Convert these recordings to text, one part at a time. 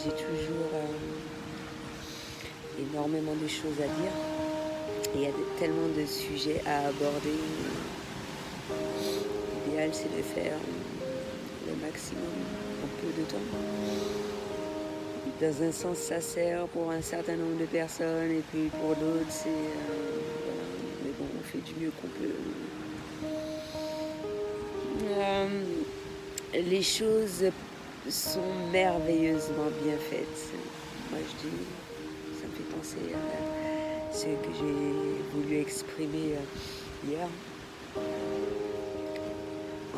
j'ai toujours énormément de choses à dire. Et il y a tellement de sujets à aborder. L'idéal, c'est de faire le maximum en peu de temps. Dans un sens, ça sert pour un certain nombre de personnes, et puis pour d'autres, c'est... voilà. Mais bon, on fait du mieux qu'on peut. Les choses sont merveilleusement bien faites. Moi, je dis, ça me fait penser à ce que j'ai voulu exprimer hier.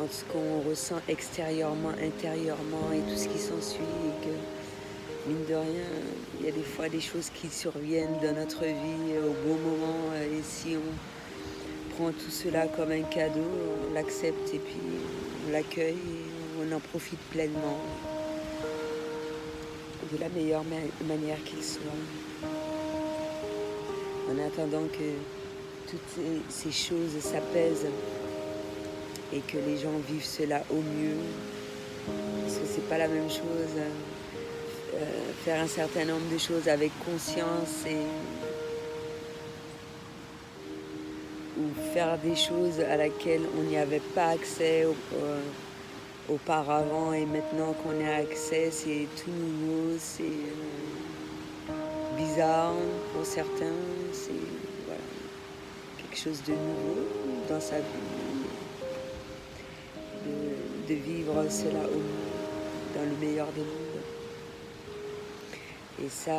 Entre ce qu'on ressent extérieurement, intérieurement et tout ce qui s'ensuit, et que, mine de rien, il y a des fois des choses qui surviennent dans notre vie au bon moment, et si on prend tout cela comme un cadeau, on l'accepte et puis on l'accueille et on en profite pleinement, de la meilleure manière qu'il soit, en attendant que toutes ces choses s'apaisent et que les gens vivent cela au mieux, parce que c'est pas la même chose faire un certain nombre de choses avec conscience ou faire des choses à laquelle on n'y avait pas accès auparavant, et maintenant qu'on a accès, c'est tout nouveau, c'est bizarre pour certains, c'est voilà, quelque chose de nouveau dans sa vie, de vivre cela au mieux, dans le meilleur des mondes. Et ça,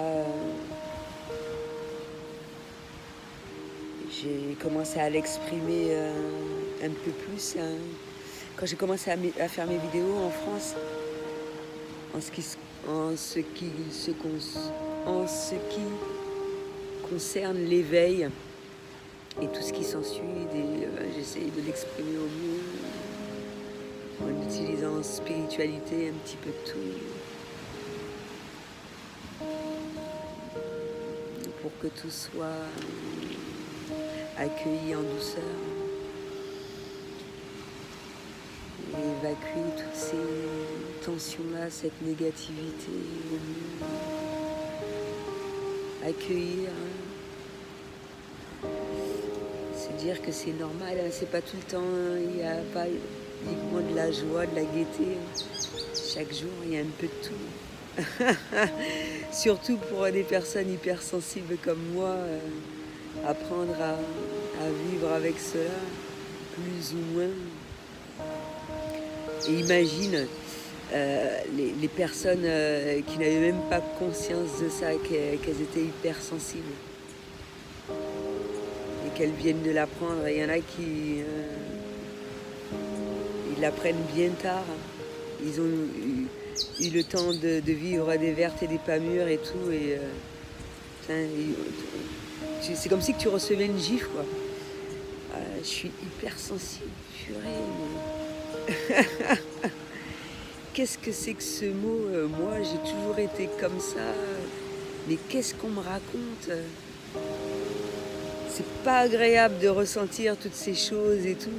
j'ai commencé à l'exprimer un peu plus quand j'ai commencé à faire mes vidéos en France, en ce qui concerne l'éveil et tout ce qui s'ensuit. J'essaye de l'exprimer au mieux en utilisant spiritualité, un petit peu de tout, pour que tout soit accueilli en douceur et évacuer toutes ces tensions-là, cette négativité au mieux. Accueillir, se dire que c'est normal, c'est pas tout le temps, il n'y a pas uniquement de la joie, de la gaieté. Chaque jour, il y a un peu de tout. Surtout pour des personnes hypersensibles comme moi, apprendre à vivre avec cela, plus ou moins. Et imagine les personnes qui n'avaient même pas conscience de ça, qu'elles étaient hypersensibles et qu'elles viennent de l'apprendre. Il y en a qui ils l'apprennent bien tard. Ils ont eu le temps de vivre des vertes et des pas mûres et tout. Et c'est comme si que tu recevais une gifle, quoi. Je suis hypersensible, purée. Qu'est-ce que c'est que ce mot moi, j'ai toujours été comme ça. Mais qu'est-ce qu'on me raconte? C'est pas agréable de ressentir toutes ces choses et tout.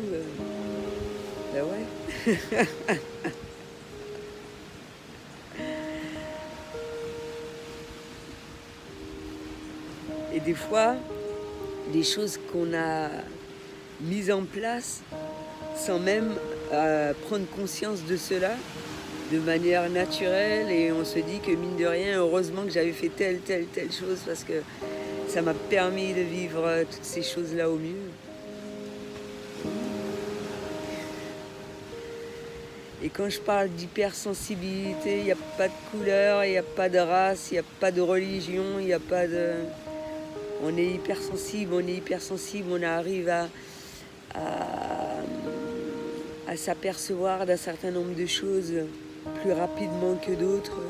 Ben ouais. Et des fois, des choses qu'on a mises en place sans même prendre conscience de cela, de manière naturelle, et on se dit que mine de rien, heureusement que j'avais fait telle chose, parce que ça m'a permis de vivre toutes ces choses-là au mieux. Et quand je parle d'hypersensibilité, il n'y a pas de couleur, il n'y a pas de race, il n'y a pas de religion, il n'y a pas de... On est hypersensible, on arrive à s'apercevoir d'un certain nombre de choses plus rapidement que d'autres.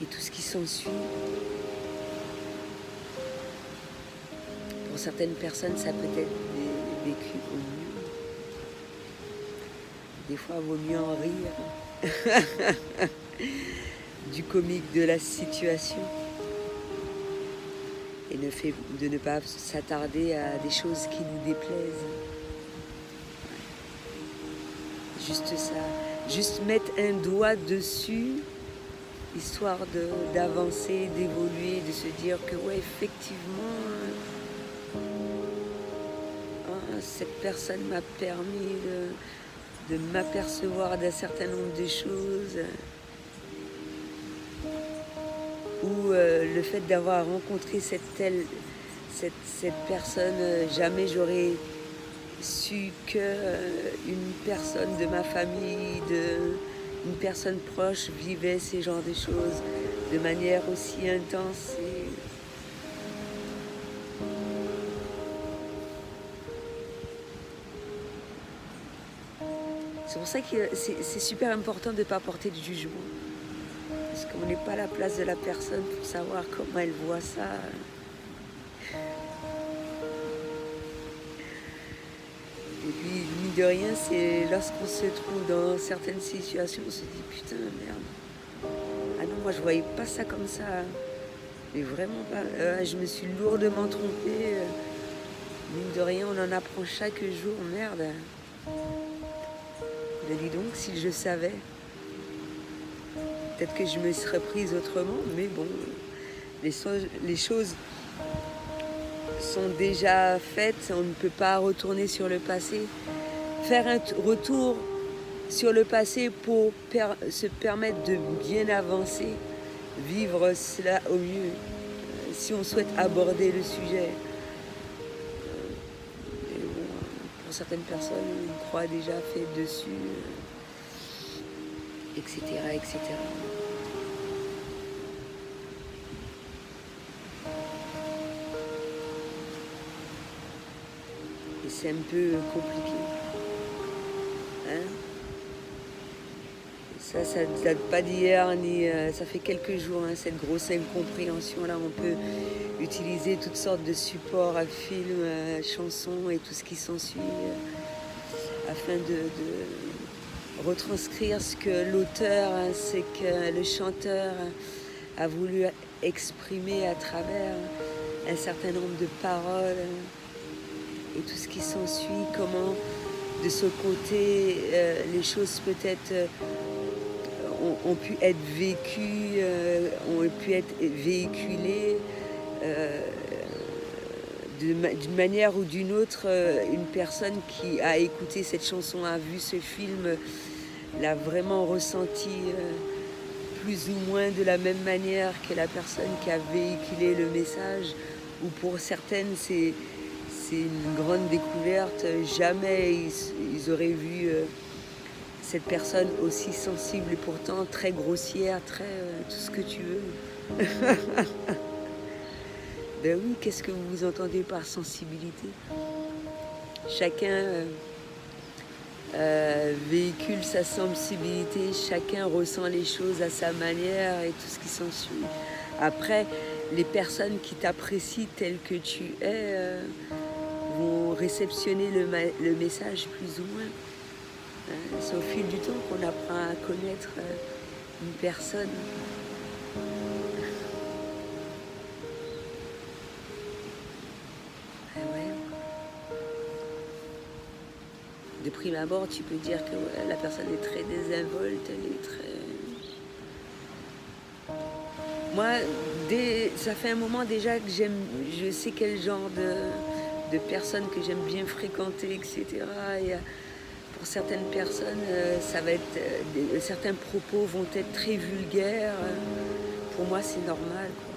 Et tout ce qui s'ensuit. Pour certaines personnes, ça peut être vécu au mieux. Des fois, il vaut mieux en rire du comique de la situation et de ne pas s'attarder à des choses qui nous déplaisent. Juste ça. Juste mettre un doigt dessus histoire d'avancer, d'évoluer, de se dire que ouais, effectivement, cette personne m'a permis de m'apercevoir d'un certain nombre de choses, ou le fait d'avoir rencontré cette personne, jamais j'aurais su que une personne de ma famille, une personne proche vivait ces genres de choses de manière aussi intense. C'est pour ça que c'est super important de ne pas porter de jugement. Parce qu'on n'est pas à la place de la personne pour savoir comment elle voit ça. Et puis, mine de rien, c'est lorsqu'on se trouve dans certaines situations, on se dit putain, merde. Ah non, moi je voyais pas ça comme ça. Mais vraiment pas. Je me suis lourdement trompée. Mine de rien, on en apprend chaque jour, merde. Ben dis donc, si je savais, peut-être que je me serais prise autrement, mais bon, les choses sont déjà faites, on ne peut pas retourner sur le passé. Faire un retour sur le passé pour se permettre de bien avancer, vivre cela au mieux, si on souhaite aborder le sujet. Et bon, pour certaines personnes, ils croient déjà fait dessus, etc., etc. Et c'est un peu compliqué. Hein? Ça ne date pas d'hier, ni ça fait quelques jours, hein, cette grosse incompréhension-là. On peut utiliser toutes sortes de supports, films, chansons et tout ce qui s'ensuit, afin de retranscrire ce que l'auteur, ce que le chanteur a voulu exprimer à travers un certain nombre de paroles et tout ce qui s'ensuit, comment de ce côté les choses peut-être ont pu être vécues, ont pu être véhiculées d'une manière ou d'une autre. Une personne qui a écouté cette chanson, a vu ce film, l'a vraiment ressenti plus ou moins de la même manière que la personne qui a véhiculé le message, ou pour certaines c'est une grande découverte. Jamais ils auraient vu cette personne aussi sensible et pourtant très grossière, très tout ce que tu veux. Ben oui, qu'est-ce que vous entendez par sensibilité? Chacun véhicule sa sensibilité, chacun ressent les choses à sa manière et tout ce qui s'ensuit. Après, les personnes qui t'apprécient tel que tu es vont réceptionner le message plus ou moins. C'est au fil du temps qu'on apprend à connaître une personne. Ouais. De prime abord, tu peux dire que ouais, la personne est très désinvolte, elle est très... Moi, ça fait un moment déjà que je sais quel genre de personnes que j'aime bien fréquenter, etc. Et pour certaines personnes, ça va être certains propos vont être très vulgaires. Pour moi, c'est normal, quoi.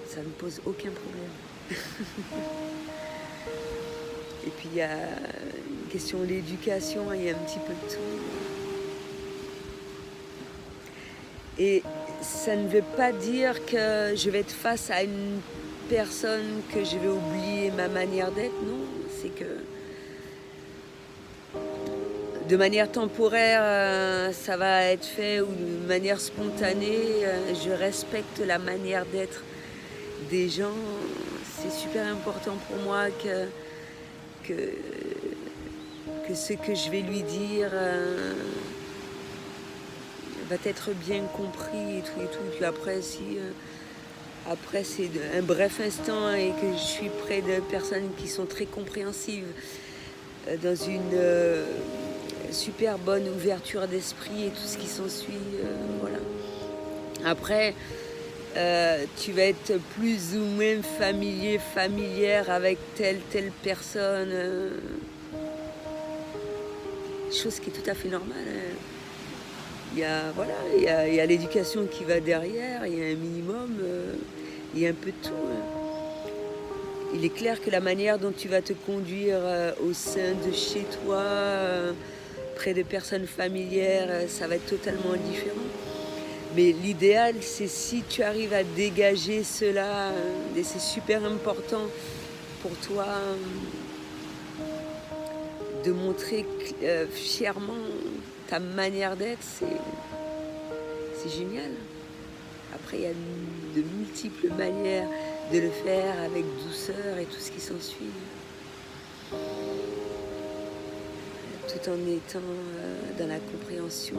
Ça ne me pose aucun problème. Et puis il y a une question de l'éducation, il y a un petit peu de tout. Et ça ne veut pas dire que je vais être face à une personne que je vais oublier ma manière d'être, non. C'est que de manière temporaire, ça va être fait, ou de manière spontanée, je respecte la manière d'être des gens. C'est super important pour moi que ce que je vais lui dire va être bien compris et tout et tout. Puis après, si après c'est un bref instant et que je suis près de personnes qui sont très compréhensives, dans une super bonne ouverture d'esprit et tout ce qui s'ensuit, voilà. Après, tu vas être plus ou moins familière avec telle personne, chose qui est tout à fait normale, hein. Il y a, voilà, il y a l'éducation qui va derrière, il y a un minimum, il y a un peu de tout, hein. Il est clair que la manière dont tu vas te conduire au sein de chez toi, près de personnes familières, ça va être totalement différent. Mais l'idéal, c'est si tu arrives à dégager cela, et c'est super important pour toi de montrer fièrement ta manière d'être, c'est génial. Après, il y a de multiples manières de le faire avec douceur et tout ce qui s'ensuit. Tout en étant dans la compréhension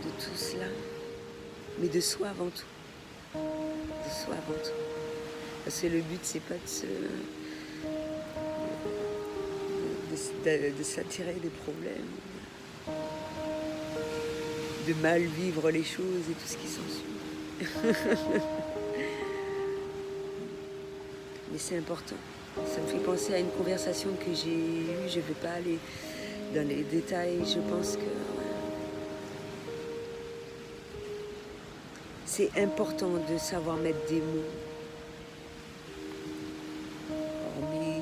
de tout cela. Mais de soi avant tout. De soi avant tout. Parce que le but, c'est pas de s'attirer des problèmes, de mal vivre les choses et tout ce qui s'ensuit. Mais c'est important. Ça me fait penser à une conversation que j'ai eue. Je ne vais pas aller dans les détails. Je pense que c'est important de savoir mettre des mots, hormis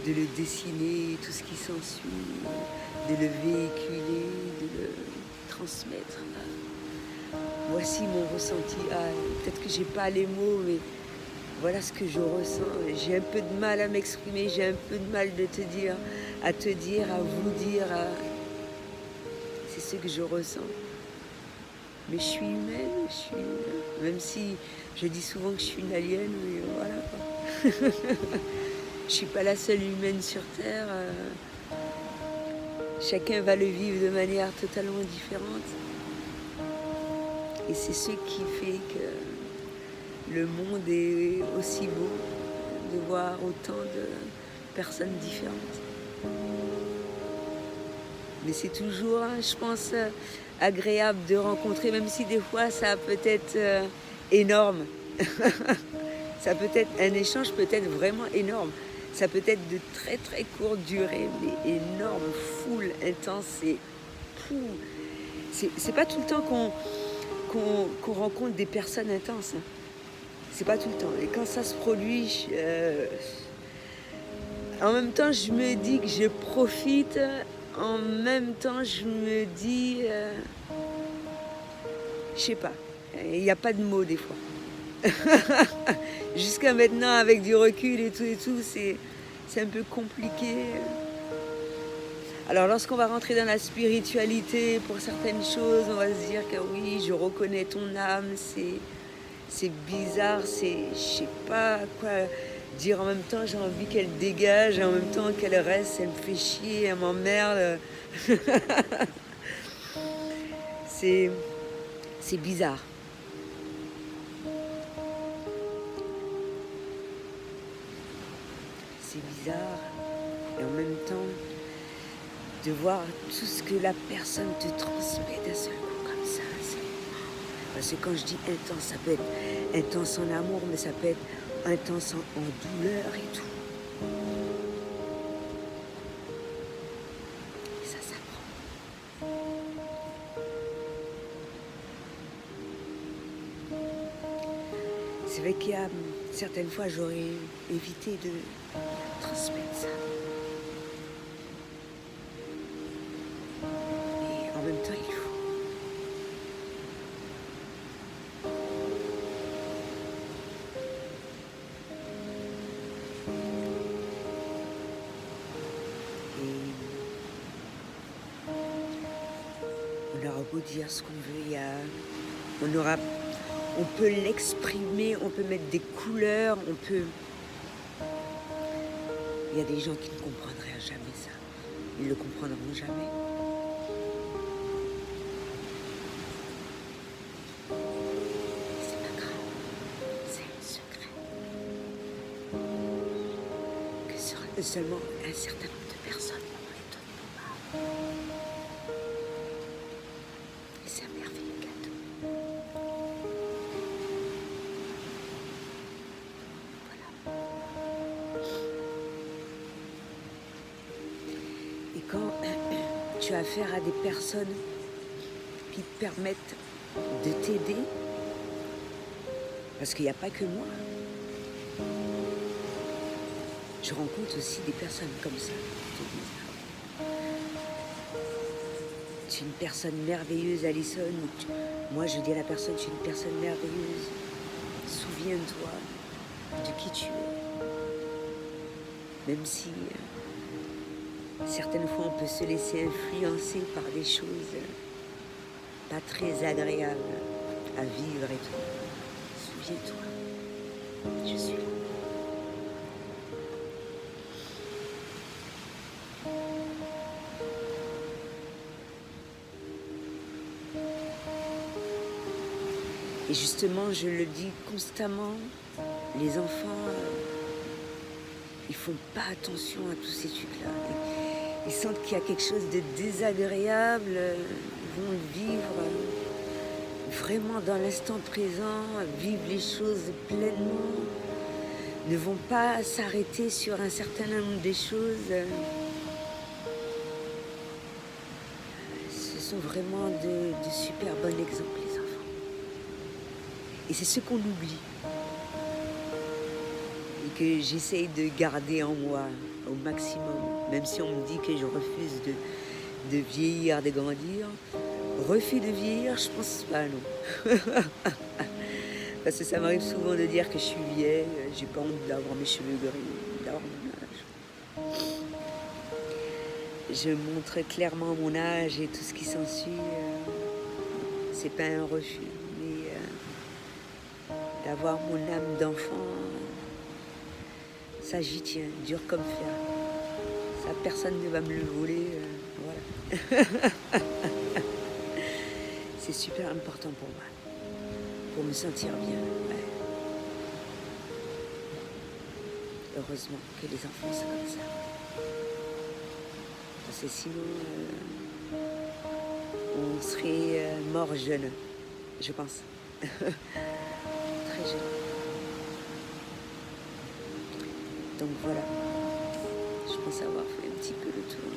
de le dessiner, tout ce qui s'ensuit, de le véhiculer, de le transmettre. Voici mon ressenti. Peut-être que j'ai pas les mots, mais voilà ce que je ressens. J'ai un peu de mal à m'exprimer, j'ai un peu de mal à te dire, à vous dire. C'est ce que je ressens. Mais je suis humaine, même si je dis souvent que je suis une alien, mais voilà quoi. Je suis pas la seule humaine sur Terre. Chacun va le vivre de manière totalement différente. Et c'est ce qui fait que le monde est aussi beau, de voir autant de personnes différentes. Mais c'est toujours, je pense, agréable de rencontrer, même si des fois ça peut être énorme. Ça peut être un échange peut être vraiment énorme. Ça peut être de très très courte durée, mais énorme, full, intense. C'est pas tout le temps qu'on rencontre des personnes intenses. Hein. C'est pas tout le temps. Et quand ça se produit, en même temps, je me dis que je profite. En même temps, je me dis, je sais pas. Il n'y a pas de mots des fois. Jusqu'à maintenant, avec du recul et tout, c'est un peu compliqué. Alors lorsqu'on va rentrer dans la spiritualité, pour certaines choses, on va se dire que oui, je reconnais ton âme, c'est bizarre, je sais pas quoi dire en même temps, j'ai envie qu'elle dégage, et en même temps qu'elle reste, elle me fait chier, elle m'emmerde. C'est bizarre. C'est bizarre, et en même temps, de voir tout ce que la personne te transmet d'un seul coup comme ça. Parce que quand je dis intense, ça peut être intense en amour, mais ça peut être intense en douleur et tout. Et ça s'apprend. C'est vrai qu'il y a certaines fois, j'aurais évité de transmettre ça. Et en même temps, il faut. On aura beau dire ce qu'on veut, on peut l'exprimer, on peut mettre des couleurs, il y a des gens qui ne comprendraient jamais ça. Ils ne le comprendront jamais. C'est pas grave, c'est un secret. Que seulement un certain nombre de personnes vont les donner. Et c'est merveilleux. quand tu as affaire à des personnes qui te permettent de t'aider, parce qu'il n'y a pas que moi. Je rencontre aussi des personnes comme ça qui te disent « Tu es une personne merveilleuse, Alison. » Moi, je dis à la personne « Tu es une personne merveilleuse. Souviens-toi de qui tu es. » Même si certaines fois on peut se laisser influencer par des choses pas très agréables à vivre et tout. Souviens-toi, je suis là. Et justement, je le dis constamment, les enfants, ils font pas attention à tous ces trucs-là. Ils sentent qu'il y a quelque chose de désagréable, ils vont le vivre vraiment dans l'instant présent, vivre les choses pleinement, ne vont pas s'arrêter sur un certain nombre de choses. Ce sont vraiment de super bons exemples, les enfants. Et c'est ce qu'on oublie. Et que j'essaye de garder en moi au maximum. Même si on me dit que je refuse de vieillir, de grandir. Refus de vieillir, je pense pas, non. Parce que ça m'arrive souvent de dire que je suis vieille, j'ai pas honte d'avoir mes cheveux gris, d'avoir mon âge. Je montre clairement mon âge et tout ce qui s'ensuit. C'est pas un refus, mais d'avoir mon âme d'enfant, ça j'y tiens, dur comme fer. Ça, personne ne va me le voler, voilà. C'est super important pour moi, pour me sentir bien. Ouais. Heureusement que les enfants sont comme ça. Parce que sinon, on serait mort jeune, je pense. Très jeune. Donc voilà, je pense avoir fait un petit peu le tour.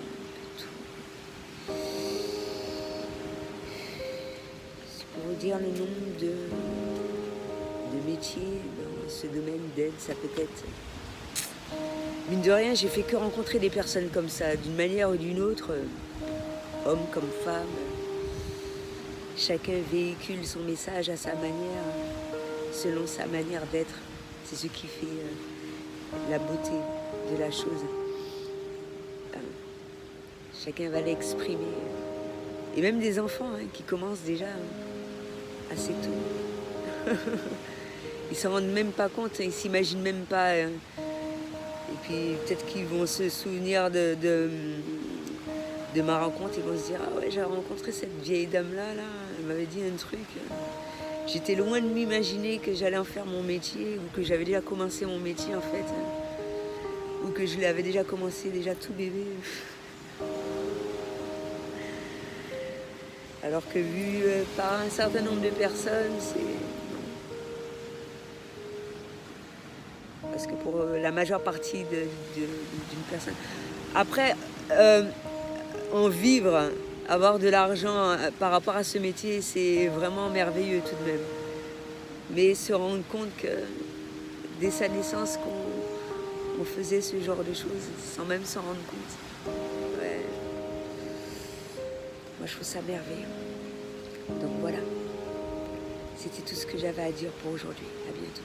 C'est pour vous dire le nombre de métiers dans ce domaine d'aide, ça peut être... Mine de rien, j'ai fait que rencontrer des personnes comme ça, d'une manière ou d'une autre, hommes comme femmes. Chacun véhicule son message à sa manière, selon sa manière d'être. C'est ce qui fait la beauté de la chose. Chacun va l'exprimer. Et même des enfants qui commencent déjà assez tôt. Ils s'en rendent même pas compte, ils s'imaginent même pas. Et puis peut-être qu'ils vont se souvenir de ma rencontre, ils vont se dire « Ah ouais, j'ai rencontré cette vieille dame-là, elle m'avait dit un truc. » J'étais loin de m'imaginer que j'allais en faire mon métier, ou que j'avais déjà commencé mon métier en fait. Ou que je l'avais déjà commencé, déjà tout bébé. Alors que vu par un certain nombre de personnes, c'est... Parce que pour la majeure partie d'une personne... Après, en vivre, avoir de l'argent par rapport à ce métier, c'est vraiment merveilleux tout de même. Mais se rendre compte que dès sa naissance, qu'on faisait ce genre de choses sans même s'en rendre compte. Ouais. Moi, je trouve ça merveilleux. Donc voilà. C'était tout ce que j'avais à dire pour aujourd'hui. À bientôt.